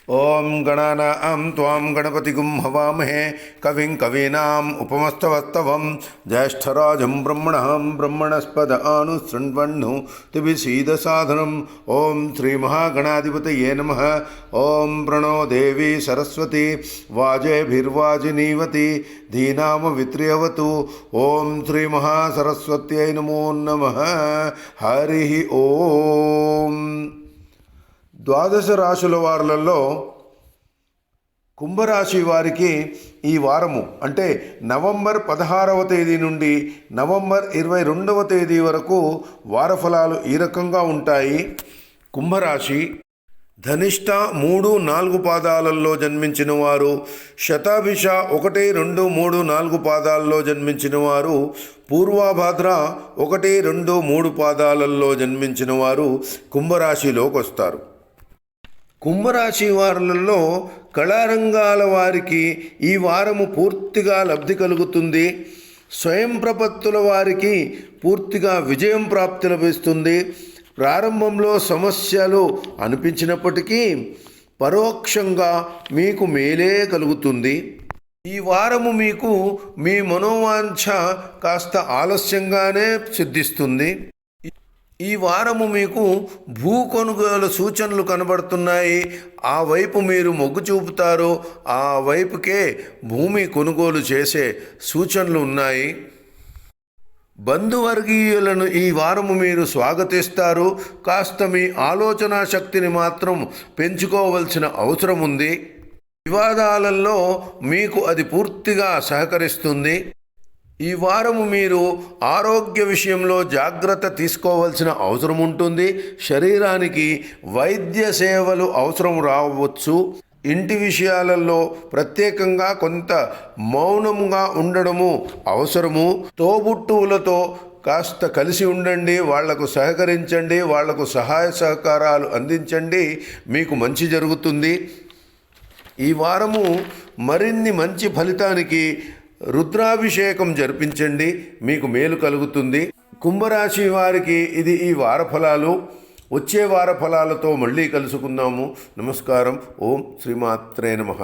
ఓం గణానాం త్వాం గణపతిగుం హవామహే కవిం కవీనాం ఉపమస్తవస్తవం జ్యేష్ఠరాజం బ్రహ్మణః బ్రహ్మణస్పద ఆనుశృణ్వన్ను తిభిసీదసాధనం. ఓం శ్రీ మహాగణాధిపతయే నమః. ఓం ప్రణో దేవి సరస్వతి వాజేభిర్వాజినీవతి ధీనామ విత్రియవతు. ఓం శ్రీ మహాసరస్వత్యై నమో నమః. హరి ఓం. ద్వాదశ రాశుల వారులలో కుంభరాశి వారికి ఈ వారము అంటే నవంబర్ 16వ తేదీ నుండి నవంబర్ 22వ తేదీ వరకు వారఫలాలు ఈ రకంగా ఉంటాయి. కుంభరాశి ధనిష్ట 3-4 పాదాలలో జన్మించిన వారు, శతాభిష 1, 2, 3, 4 పాదాలలో జన్మించిన వారు, పూర్వాభాద్ర 1, 2, 3 పాదాలలో జన్మించిన వారు కుంభరాశిలోకి వస్తారు. కుంభరాశి వారులలో కళారంగాల వారికి ఈ వారము పూర్తిగా లబ్ధి కలుగుతుంది. స్వయం ప్రపత్తుల వారికి పూర్తిగా విజయం ప్రాప్తి లభిస్తుంది. ప్రారంభంలో సమస్యలు అనిపించినప్పటికీ పరోక్షంగా మీకు మేలే కలుగుతుంది. ఈ వారము మీకు మీ మనోవాంఛ కాస్త ఆలస్యంగానే సిద్ధిస్తుంది. ఈ వారము మీకు భూ కొనుగోలు సూచనలు కనబడుతున్నాయి. ఆ వైపు మీరు మొగ్గు చూపుతారు. ఆ వైపుకే భూమి కొనుగోలు చేసే సూచనలు ఉన్నాయి. బంధువర్గీయులను ఈ వారము మీరు స్వాగతిస్తారు. కాస్త మీ ఆలోచన శక్తిని మాత్రం పెంచుకోవలసిన అవసరం ఉంది. వివాదాలలో మీకు అది పూర్తిగా సహకరిస్తుంది. ఈ వారము మీరు ఆరోగ్య విషయంలో జాగ్రత్త తీసుకోవాల్సిన అవసరం ఉంటుంది. శరీరానికి వైద్య సేవలు అవసరం రావచ్చు. ఇంటి విషయాలలో ప్రత్యేకంగా కొంత మౌనంగా ఉండడము అవసరము. తోబుట్టువులతో కాస్త కలిసి ఉండండి, వాళ్లకు సహకరించండి, వాళ్లకు సహాయ సహకారాలు అందించండి. మీకు మంచి జరుగుతుంది. ఈ వారము మరిన్ని మంచి ఫలితానికి రుద్రాభిషేకం జరిపించండి, మీకు మేలు కలుగుతుంది. కుంభరాశి వారికి ఇది ఈ వారఫలాలు. వచ్చే వారఫలాలతో మళ్ళీ కలుసుకుందాము. నమస్కారం. ఓం శ్రీమాత్రే నమః.